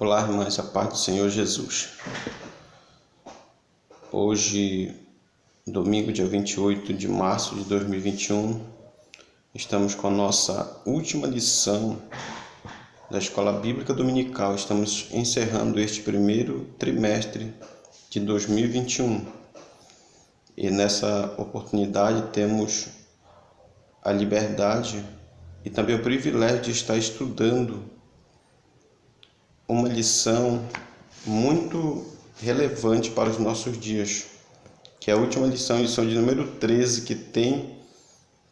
Olá, irmãs, a paz do Senhor Jesus. Hoje, domingo, dia 28 de março de 2021, estamos com a nossa última lição da Escola Bíblica Dominical. Estamos encerrando este primeiro trimestre de 2021. E nessa oportunidade temos a liberdade e também o privilégio de estar estudando uma lição muito relevante para os nossos dias, que é a última lição de número 13, que tem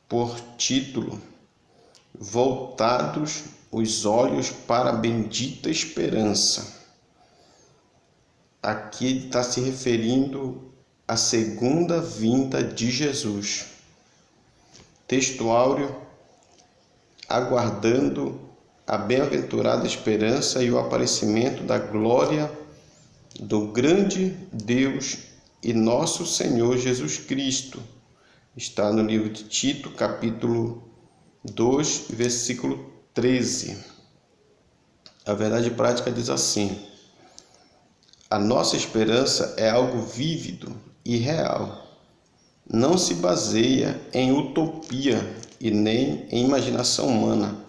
por título Voltados os olhos para a bendita esperança. Aqui ele está se referindo à segunda vinda de Jesus. Texto áureo, aguardando a bem-aventurada esperança e o aparecimento da glória do grande Deus e nosso Senhor Jesus Cristo. Está no livro de Tito, capítulo 2, versículo 13. A verdade prática diz assim: a nossa esperança é algo vívido e real. Não se baseia em utopia e nem em imaginação humana,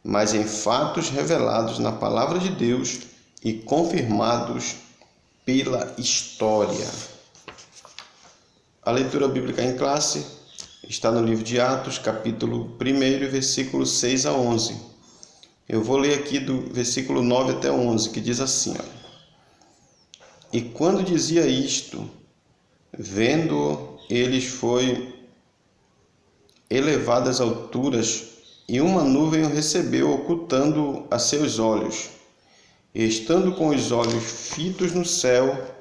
mas em fatos revelados na Palavra de Deus e confirmados pela história. A leitura bíblica em classe está no livro de Atos, capítulo 1, versículos 6 a 11. Eu vou ler aqui do versículo 9 até 11, que diz assim: E quando dizia isto, vendo eles, foi elevado às alturas, e uma nuvem o recebeu, ocultando-o a seus olhos. E estando com os olhos fitos no céu,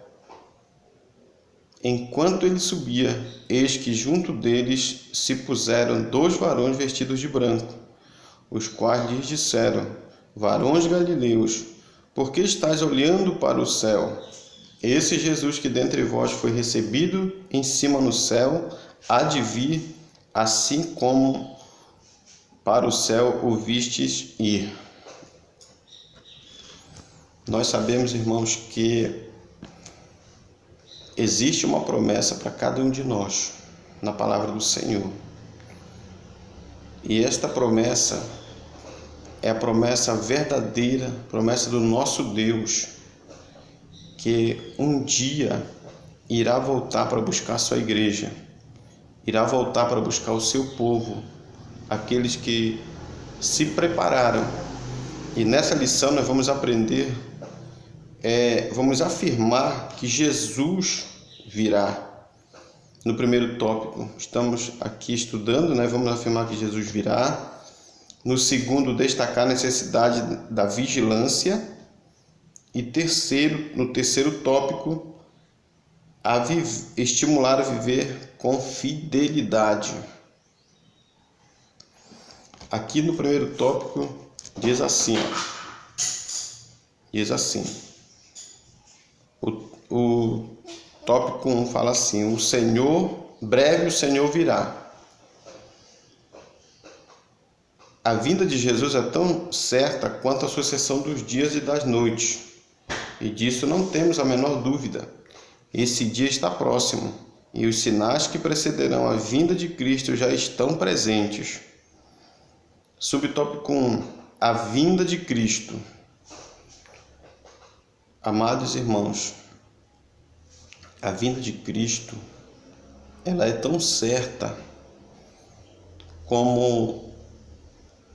enquanto ele subia, eis que junto deles se puseram 2 varões vestidos de branco, os quais lhes disseram: Varões galileus, por que estáis olhando para o céu? Esse Jesus que dentre vós foi recebido em cima no céu, há de vir, assim como para o céu o vistes ir. Nós sabemos, irmãos, que existe uma promessa para cada um de nós na palavra do Senhor. E esta promessa é a promessa verdadeira, promessa do nosso Deus, que um dia irá voltar para buscar a sua igreja, irá voltar para buscar o seu povo, aqueles que se prepararam. E nessa lição nós vamos aprender, vamos afirmar que Jesus virá. No primeiro tópico, estamos aqui estudando, vamos afirmar que Jesus virá. No segundo, destacar a necessidade da vigilância. E no terceiro tópico, estimular a viver com fidelidade. Aqui no primeiro tópico diz assim, o tópico 1 fala assim: breve o Senhor virá. A vinda de Jesus é tão certa quanto a sucessão dos dias e das noites, e disso não temos a menor dúvida. Esse dia está próximo, e os sinais que precederão a vinda de Cristo já estão presentes. Subtópico 1. A vinda de Cristo. Amados irmãos, a vinda de Cristo, ela é tão certa como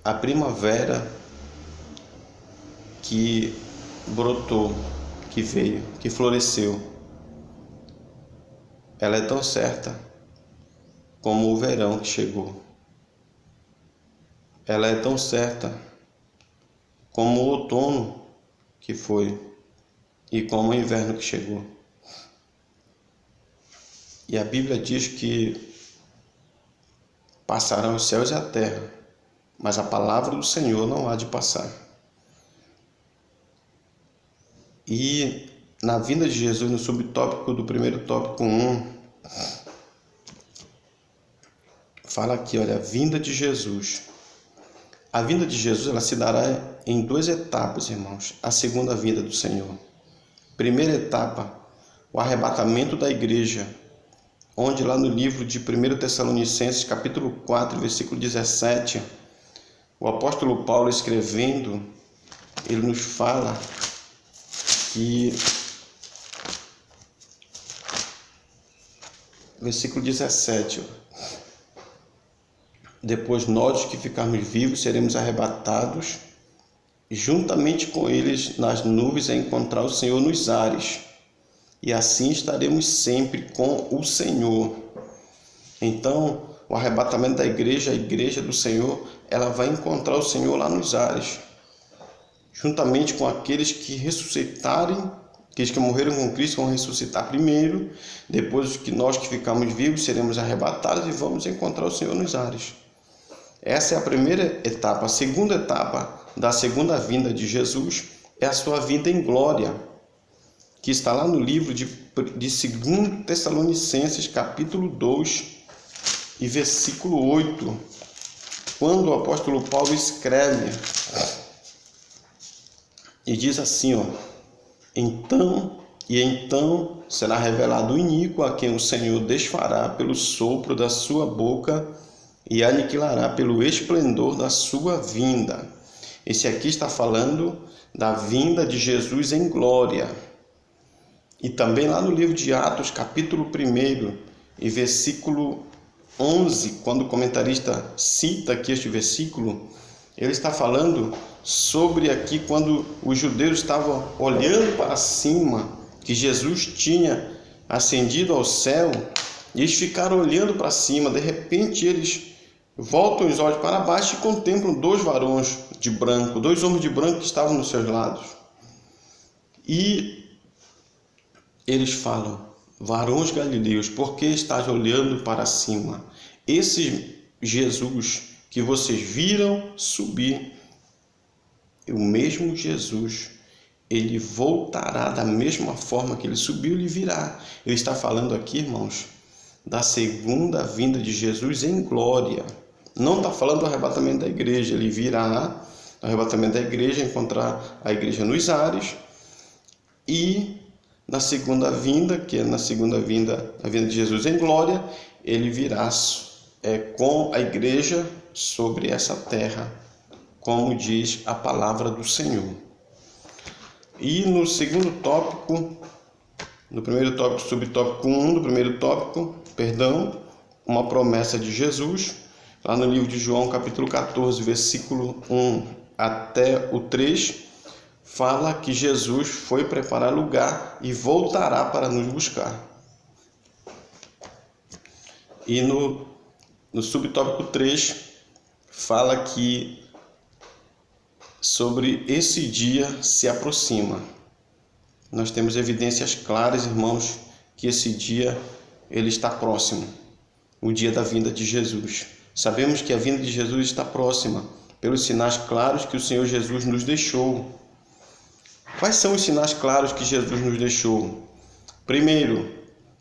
a primavera que brotou, que veio, que floresceu. Ela é tão certa como o verão que chegou. Ela é tão certa como o outono que foi e como o inverno que chegou. E a Bíblia diz que passarão os céus e a terra, mas a palavra do Senhor não há de passar. E na vinda de Jesus, no subtópico do primeiro tópico 1, fala aqui, olha, a vinda de Jesus. A vinda de Jesus, ela se dará em duas etapas, irmãos, a segunda vinda do Senhor. Primeira etapa, o arrebatamento da igreja, onde lá no livro de 1 Tessalonicenses, capítulo 4, versículo 17, o apóstolo Paulo escrevendo, ele nos fala que, versículo 17, depois nós que ficarmos vivos seremos arrebatados juntamente com eles nas nuvens a encontrar o Senhor nos ares, e assim estaremos sempre com o Senhor. Então, o arrebatamento da igreja, a igreja do Senhor, ela vai encontrar o Senhor lá nos ares, juntamente com aqueles que ressuscitarem, aqueles que morreram com Cristo vão ressuscitar primeiro, depois que nós que ficamos vivos seremos arrebatados e vamos encontrar o Senhor nos ares. Essa é a primeira etapa. A segunda etapa da segunda vinda de Jesus é a sua vinda em glória, que está lá no livro de 2 Tessalonicenses, capítulo 2 e versículo 8, quando o apóstolo Paulo escreve e diz assim, então será revelado o iníquo, a quem o Senhor desfará pelo sopro da sua boca e aniquilará pelo esplendor da sua vinda. Esse aqui está falando da vinda de Jesus em glória. E também lá no livro de Atos, capítulo 1 e versículo 11, quando o comentarista cita aqui este versículo, ele está falando sobre aqui quando os judeus estavam olhando para cima, que Jesus tinha ascendido ao céu, e eles ficaram olhando para cima, de repente eles voltam os olhos para baixo e contemplam dois varões de branco, dois homens de branco que estavam nos seus lados. E eles falam, varões galileus, por que estás olhando para cima? Esse Jesus que vocês viram subir, o mesmo Jesus, ele voltará da mesma forma que ele subiu, ele virá. Ele está falando aqui, irmãos, da segunda vinda de Jesus em glória. Não está falando do arrebatamento da igreja, ele virá no arrebatamento da igreja, encontrar a igreja nos ares, e na segunda vinda, que é na segunda vinda, a vinda de Jesus em glória, ele virá com a igreja sobre essa terra, como diz a palavra do Senhor. E no segundo tópico, no primeiro tópico, subtópico 1 do primeiro tópico, uma promessa de Jesus, lá no livro de João, capítulo 14, versículo 1 até o 3, fala que Jesus foi preparar lugar e voltará para nos buscar. E no subtópico 3, fala que sobre esse dia se aproxima. Nós temos evidências claras, irmãos, que esse dia ele está próximo, o dia da vinda de Jesus. Sabemos que a vinda de Jesus está próxima, pelos sinais claros que o Senhor Jesus nos deixou. Quais são os sinais claros que Jesus nos deixou? Primeiro,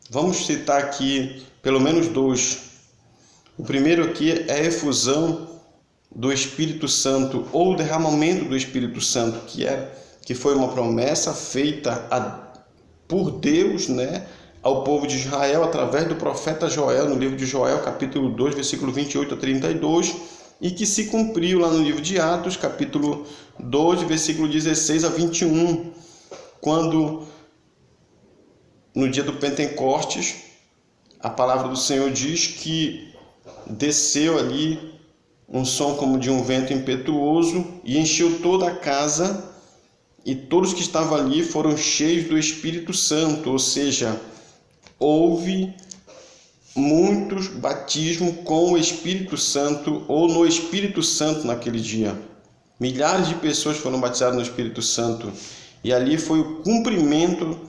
vamos citar aqui pelo menos dois. O primeiro aqui é a efusão do Espírito Santo, ou o derramamento do Espírito Santo, que foi uma promessa feita por Deus, ao povo de Israel através do profeta Joel, no livro de Joel, capítulo 2, versículo 28 a 32, e que se cumpriu lá no livro de Atos, capítulo 12, versículo 16 a 21, quando no dia do Pentecostes, a palavra do Senhor diz que desceu ali um som como de um vento impetuoso e encheu toda a casa, e todos que estavam ali foram cheios do Espírito Santo, ou seja, houve muitos batismos com o Espírito Santo ou no Espírito Santo naquele dia. Milhares de pessoas foram batizadas no Espírito Santo, e ali foi o cumprimento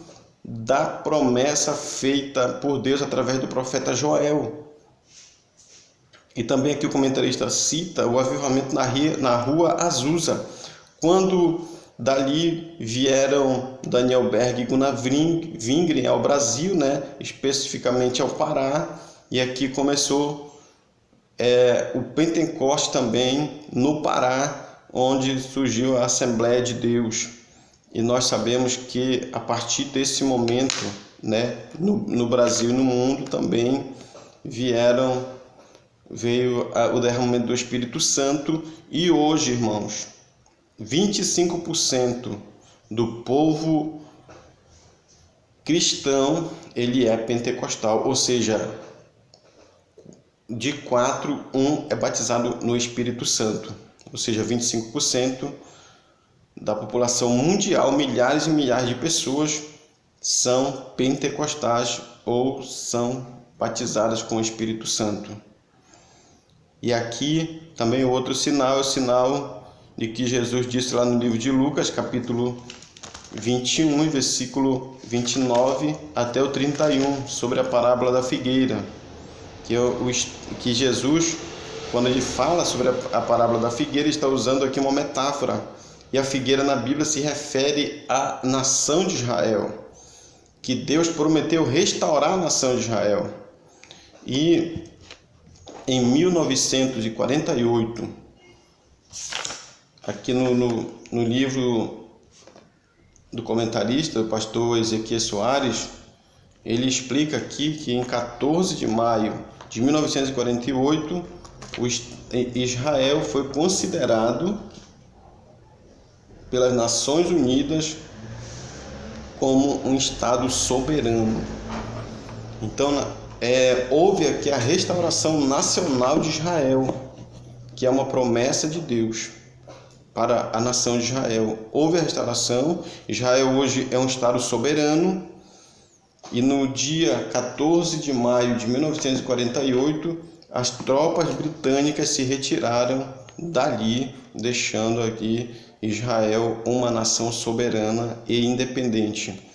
da promessa feita por Deus através do profeta Joel. E também aqui o comentarista cita o avivamento na rua Azusa, quando dali vieram Daniel Berg e Gunnar Wingren ao Brasil, especificamente ao Pará, e aqui começou o Pentecoste também no Pará, onde surgiu a Assembleia de Deus. E nós sabemos que a partir desse momento, né, no Brasil e no mundo também veio o derramamento do Espírito Santo. E hoje, irmãos, 25% do povo cristão ele é pentecostal, ou seja, de 4, 1 é batizado no Espírito Santo, ou seja, 25% da população mundial, milhares e milhares de pessoas são pentecostais ou são batizadas com o Espírito Santo. E aqui também outro sinal é o sinal de que Jesus disse lá no livro de Lucas, capítulo 21, versículo 29 até o 31, sobre a parábola da figueira, que Jesus, quando ele fala sobre a parábola da figueira, está usando aqui uma metáfora. E a figueira na Bíblia se refere à nação de Israel, que Deus prometeu restaurar a nação de Israel. E em 1948, aqui no livro do comentarista, o pastor Ezequiel Soares, ele explica aqui que em 14 de maio de 1948, Israel foi considerado pelas Nações Unidas como um Estado soberano. Então, houve aqui a restauração nacional de Israel, que é uma promessa de Deus para a nação de Israel. Houve a restauração. Israel hoje é um Estado soberano. E no dia 14 de maio de 1948, as tropas britânicas se retiraram dali, deixando aqui Israel uma nação soberana e independente.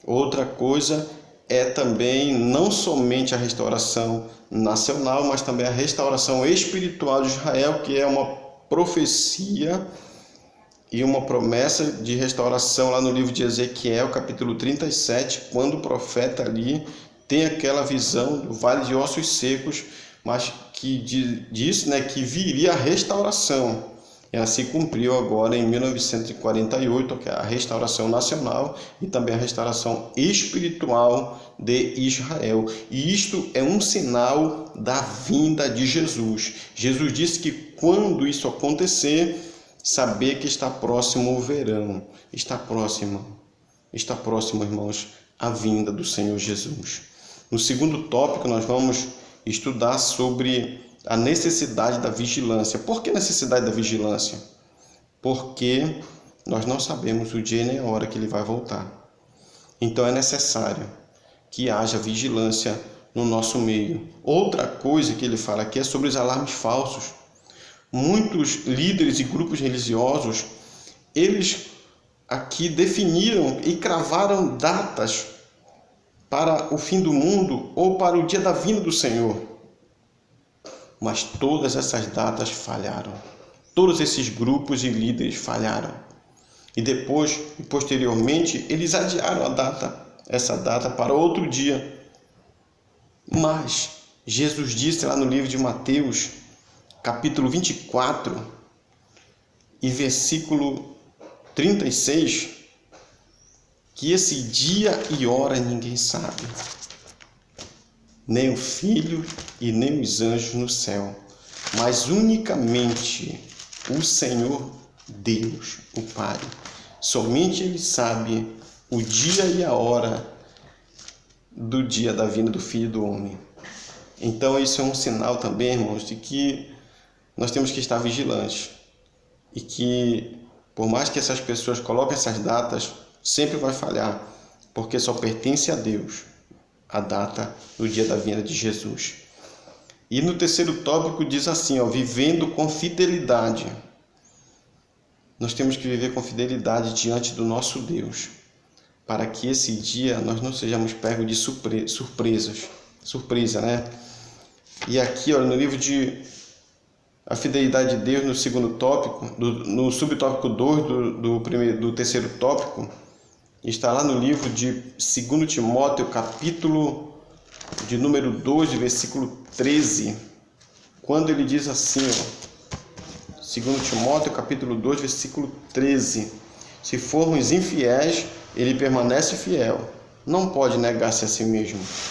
Outra coisa é também não somente a restauração nacional, mas também a restauração espiritual de Israel, que é uma profecia e uma promessa de restauração lá no livro de Ezequiel, capítulo 37, quando o profeta ali tem aquela visão do vale de ossos secos, mas que diz, né, que viria a restauração. Ela se cumpriu agora em 1948, que é a restauração nacional e também a restauração espiritual de Israel. E isto é um sinal da vinda de Jesus. Jesus disse que quando isso acontecer, saber que está próximo o verão. Está próximo, irmãos, a vinda do Senhor Jesus. No segundo tópico, nós vamos estudar sobre a necessidade da vigilância. Por que necessidade da vigilância? Porque nós não sabemos o dia nem a hora que ele vai voltar. Então é necessário que haja vigilância no nosso meio. Outra coisa que ele fala aqui é sobre os alarmes falsos. Muitos líderes e grupos religiosos, eles aqui definiram e cravaram datas para o fim do mundo ou para o dia da vinda do Senhor. Mas todas essas datas falharam. Todos esses grupos e líderes falharam. E depois, e posteriormente, eles adiaram essa data para outro dia. Mas Jesus disse lá no livro de Mateus, capítulo 24, e versículo 36, que esse dia e hora ninguém sabe, nem o Filho e nem os anjos no céu, mas unicamente o Senhor Deus, o Pai. Somente Ele sabe o dia e a hora do dia da vinda do Filho do Homem. Então isso é um sinal também, irmãos, de que nós temos que estar vigilantes e que, por mais que essas pessoas coloquem essas datas, sempre vai falhar, porque só pertence a Deus a data do dia da vinda de Jesus. E no terceiro tópico diz assim, vivendo com fidelidade. Nós temos que viver com fidelidade diante do nosso Deus, para que esse dia nós não sejamos pegos de surpresa, né? E aqui, no livro de A Fidelidade de Deus, no segundo tópico, no subtópico 2 do terceiro tópico, está lá no livro de 2 Timóteo, capítulo de número 2, versículo 13, quando ele diz assim, 2 Timóteo capítulo 2, versículo 13. Se formos infiéis, ele permanece fiel. Não pode negar-se a si mesmo.